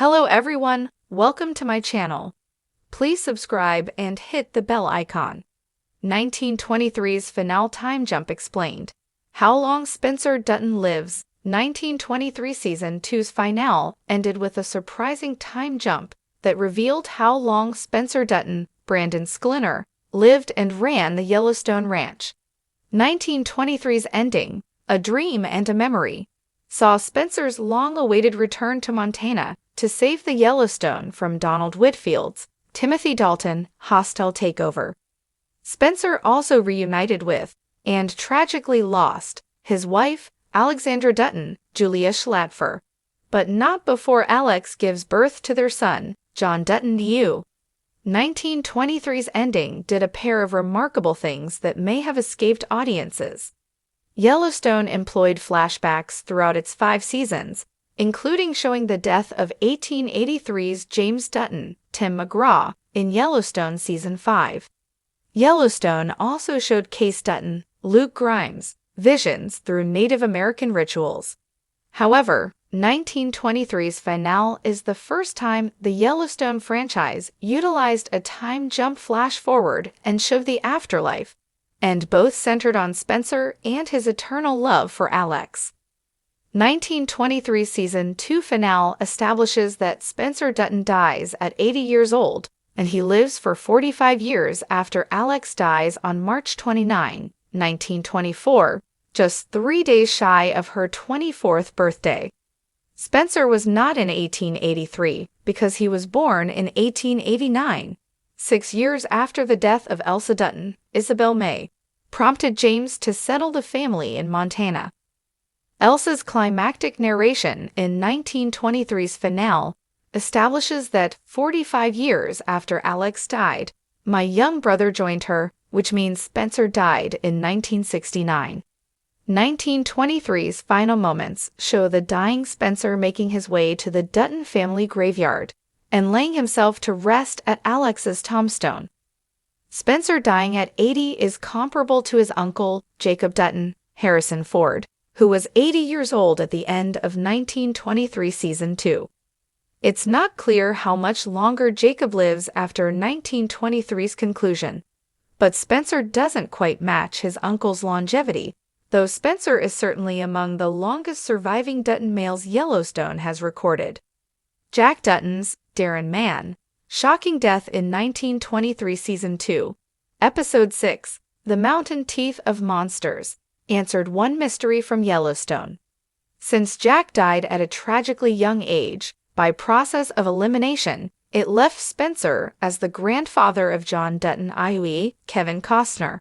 Hello everyone, welcome to my channel. Please subscribe and hit the bell icon. 1923's finale time jump explained. How long Spencer Dutton lives. 1923 Season 2's finale ended with a surprising time jump that revealed how long Spencer Dutton, Brandon Sklinner, lived and ran the Yellowstone Ranch. 1923's ending, a dream and a memory, saw Spencer's long-awaited return to Montana to save the Yellowstone from Donald Whitfield's, Timothy Dalton, hostile takeover. Spencer also reunited with, and tragically lost, his wife, Alexandra Dutton, Julia Schlattfer, but not before Alex gives birth to their son, John Dutton Yu. 1923's ending did a pair of remarkable things that may have escaped audiences. Yellowstone employed flashbacks throughout its 5 seasons, including showing the death of 1883's James Dutton, Tim McGraw, in Yellowstone Season 5. Yellowstone also showed Case Dutton, Luke Grimes, visions through Native American rituals. However, 1923's finale is the first time the Yellowstone franchise utilized a time jump flash forward and showed the afterlife, and both centered on Spencer and his eternal love for Alex. 1923 Season 2 finale establishes that Spencer Dutton dies at 80 years old, and he lives for 45 years after Alex dies on March 29, 1924, just 3 days shy of her 24th birthday. Spencer was not in 1883 because he was born in 1889, 6 years after the death of Elsa Dutton. Isabel May prompted James to settle the family in Montana. Elsa's climactic narration in 1923's finale establishes that 45 years after Alex died, my young brother joined her, which means Spencer died in 1969. 1923's final moments show the dying Spencer making his way to the Dutton family graveyard and laying himself to rest at Alex's tombstone. Spencer dying at 80 is comparable to his uncle, Jacob Dutton, Harrison Ford, who was 80 years old at the end of 1923 Season 2. It's not clear how much longer Jacob lives after 1923's conclusion, but Spencer doesn't quite match his uncle's longevity, though Spencer is certainly among the longest surviving Dutton males Yellowstone has recorded. Jack Dutton's, Darren Mann, shocking death in 1923 Season 2, Episode 6, The Mountain Teeth of Monsters, answered one mystery from Yellowstone. Since Jack died at a tragically young age, by process of elimination, it left Spencer as the grandfather of John Dutton i.e. Kevin Costner.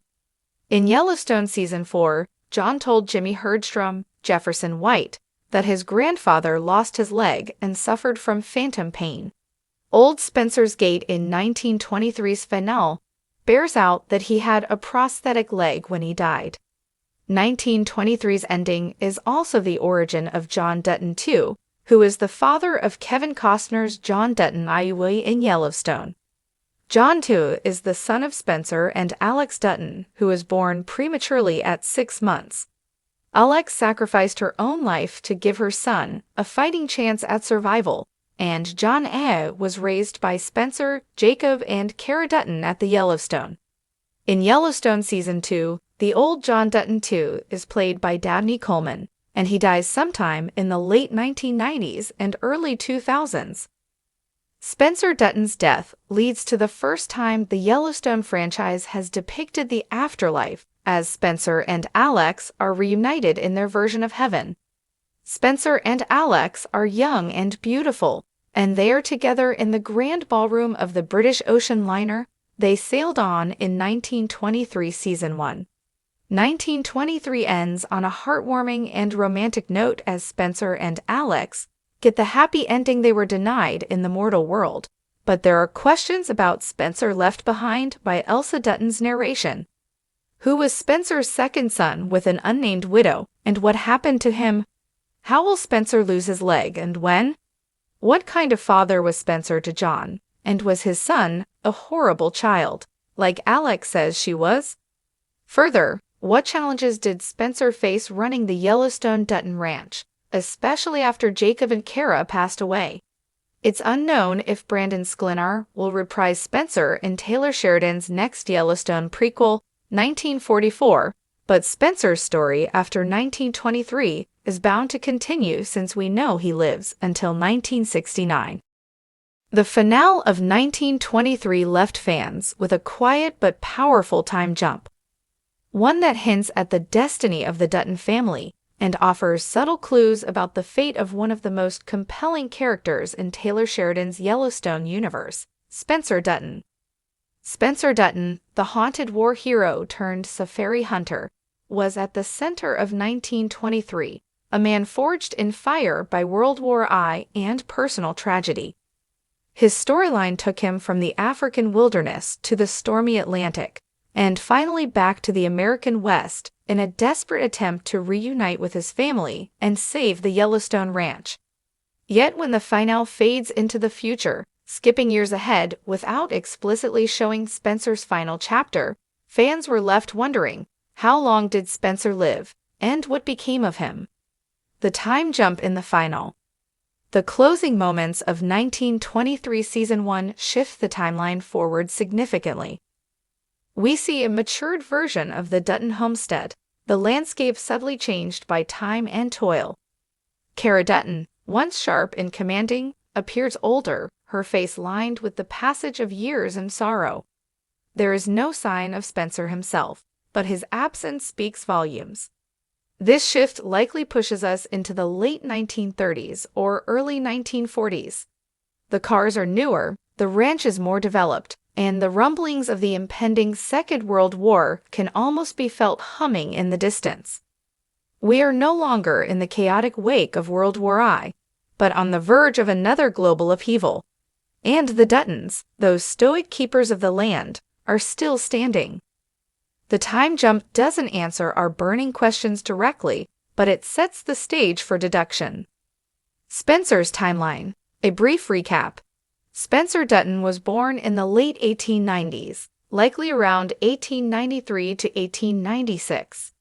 In Yellowstone Season 4, John told Jimmy Herdstrom, Jefferson White, that his grandfather lost his leg and suffered from phantom pain. Old Spencer's gait in 1923's finale bears out that he had a prosthetic leg when he died. 1923's ending is also the origin of John Dutton II, who is the father of Kevin Costner's John Dutton i.e. in Yellowstone. John II is the son of Spencer and Alex Dutton, who was born prematurely at 6 months. Alex sacrificed her own life to give her son a fighting chance at survival, and John was raised by Spencer, Jacob, and Cara Dutton at the Yellowstone. In Yellowstone Season 2, the old John Dutton II is played by Dabney Coleman, and he dies sometime in the late 1990s and early 2000s. Spencer Dutton's death leads to the first time the Yellowstone franchise has depicted the afterlife, as Spencer and Alex are reunited in their version of heaven. Spencer and Alex are young and beautiful, and they are together in the grand ballroom of the British ocean liner they sailed on in 1923 Season 1. 1923 ends on a heartwarming and romantic note as Spencer and Alex get the happy ending they were denied in the mortal world, but there are questions about Spencer left behind by Elsa Dutton's narration. Who was Spencer's second son with an unnamed widow, and what happened to him? How will Spencer lose his leg and when? What kind of father was Spencer to John, and was his son a horrible child, like Alex says she was? Further, what challenges did Spencer face running the Yellowstone Dutton Ranch, especially after Jacob and Cara passed away? It's unknown if Brandon Sklenar will reprise Spencer in Taylor Sheridan's next Yellowstone prequel, 1944, but Spencer's story after 1923 is bound to continue since we know he lives until 1969. The finale of 1923 left fans with a quiet but powerful time jump, one that hints at the destiny of the Dutton family and offers subtle clues about the fate of one of the most compelling characters in Taylor Sheridan's Yellowstone universe, Spencer Dutton. Spencer Dutton, the haunted war hero turned safari hunter, was at the center of 1923, a man forged in fire by World War I and personal tragedy. His storyline took him from the African wilderness to the stormy Atlantic, and finally back to the American West in a desperate attempt to reunite with his family and save the Yellowstone Ranch. Yet when the finale fades into the future, skipping years ahead without explicitly showing Spencer's final chapter, fans were left wondering, how long did Spencer live, and what became of him? The time jump in the final. The closing moments of 1923 Season 1 shift the timeline forward significantly. We see a matured version of the Dutton homestead, the landscape subtly changed by time and toil. Cara Dutton, once sharp and commanding, appears older, her face lined with the passage of years and sorrow. There is no sign of Spencer himself, but his absence speaks volumes. This shift likely pushes us into the late 1930s or early 1940s. The cars are newer, the ranch is more developed, and the rumblings of the impending Second World War can almost be felt humming in the distance. We are no longer in the chaotic wake of World War I, but on the verge of another global upheaval. And the Duttons, those stoic keepers of the land, are still standing. The time jump doesn't answer our burning questions directly, but it sets the stage for deduction. Spencer's timeline. A brief recap. Spencer Dutton was born in the late 1890s, likely around 1893 to 1896.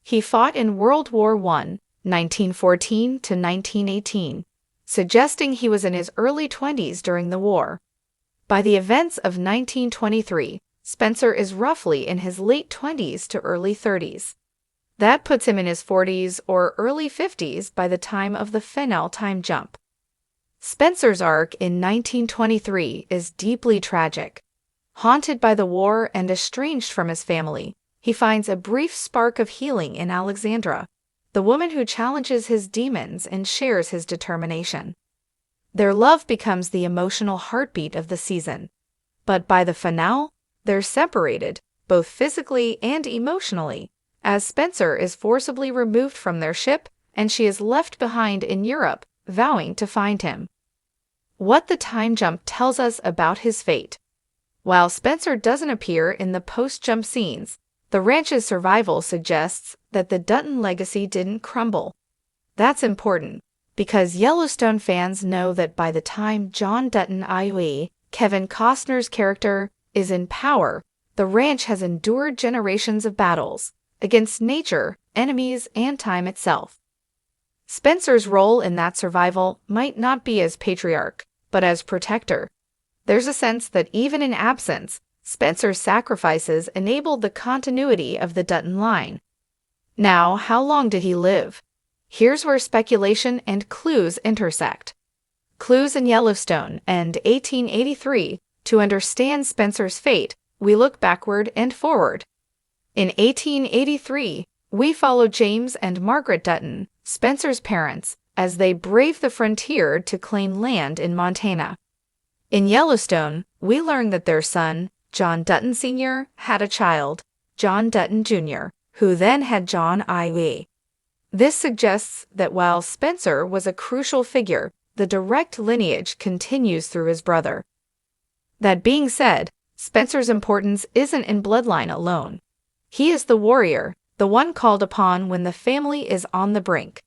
He fought in World War I, 1914 to 1918, suggesting he was in his early 20s during the war. By the events of 1923, Spencer is roughly in his late 20s to early 30s. That puts him in his 40s or early 50s by the time of the finale time jump. Spencer's arc in 1923 is deeply tragic. Haunted by the war and estranged from his family, he finds a brief spark of healing in Alexandra, the woman who challenges his demons and shares his determination. Their love becomes the emotional heartbeat of the season. But by the finale, they're separated, both physically and emotionally, as Spencer is forcibly removed from their ship and she is left behind in Europe, vowing to find him. What the time jump tells us about his fate. While Spencer doesn't appear in the post-jump scenes, the ranch's survival suggests that the Dutton legacy didn't crumble. That's important, because Yellowstone fans know that by the time John Dutton, i.e., Kevin Costner's character, is in power, the ranch has endured generations of battles against nature, enemies, and time itself. Spencer's role in that survival might not be as patriarch, but as protector. There's a sense that even in absence, Spencer's sacrifices enabled the continuity of the Dutton line. Now, how long did he live? Here's where speculation and clues intersect. Clues in Yellowstone and 1883. To understand Spencer's fate, we look backward and forward. In 1883, we follow James and Margaret Dutton, Spencer's parents, as they brave the frontier to claim land in Montana. In Yellowstone, we learn that their son, John Dutton Sr., had a child, John Dutton Jr., who then had John I.V. This suggests that while Spencer was a crucial figure, the direct lineage continues through his brother. That being said, Spencer's importance isn't in bloodline alone. He is the warrior, the one called upon when the family is on the brink.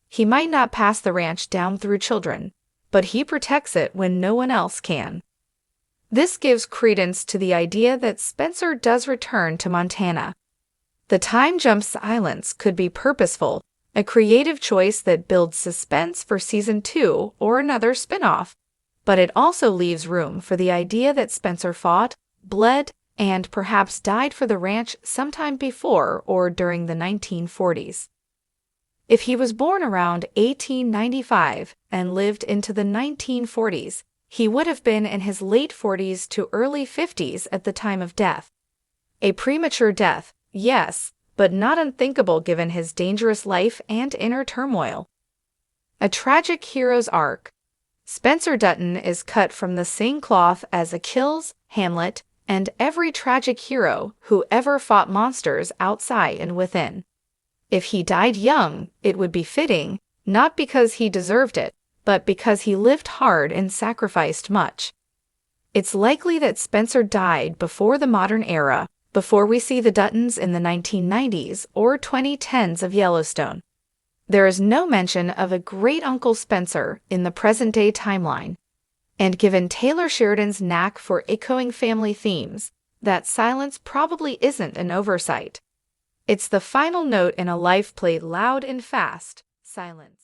He might not pass the ranch down through children, but he protects it when no one else can. This gives credence to the idea that Spencer does return to Montana. The time jump silence could be purposeful, a creative choice that builds suspense for Season 2 or another spin-off. but it also leaves room for the idea that Spencer fought, bled, and perhaps died for the ranch sometime before or during the 1940s. If he was born around 1895 and lived into the 1940s, he would have been in his late 40s to early 50s at the time of death. A premature death, yes, but not unthinkable given his dangerous life and inner turmoil. A tragic hero's arc. Spencer Dutton is cut from the same cloth as Achilles, Hamlet, and every tragic hero who ever fought monsters outside and within. If he died young, it would be fitting, not because he deserved it, but because he lived hard and sacrificed much. It's likely that Spencer died before the modern era, before we see the Duttons in the 1990s or 2010s of Yellowstone. There is no mention of a great-uncle Spencer in the present-day timeline. And given Taylor Sheridan's knack for echoing family themes, that silence probably isn't an oversight. It's the final note in a life played loud and fast, silence.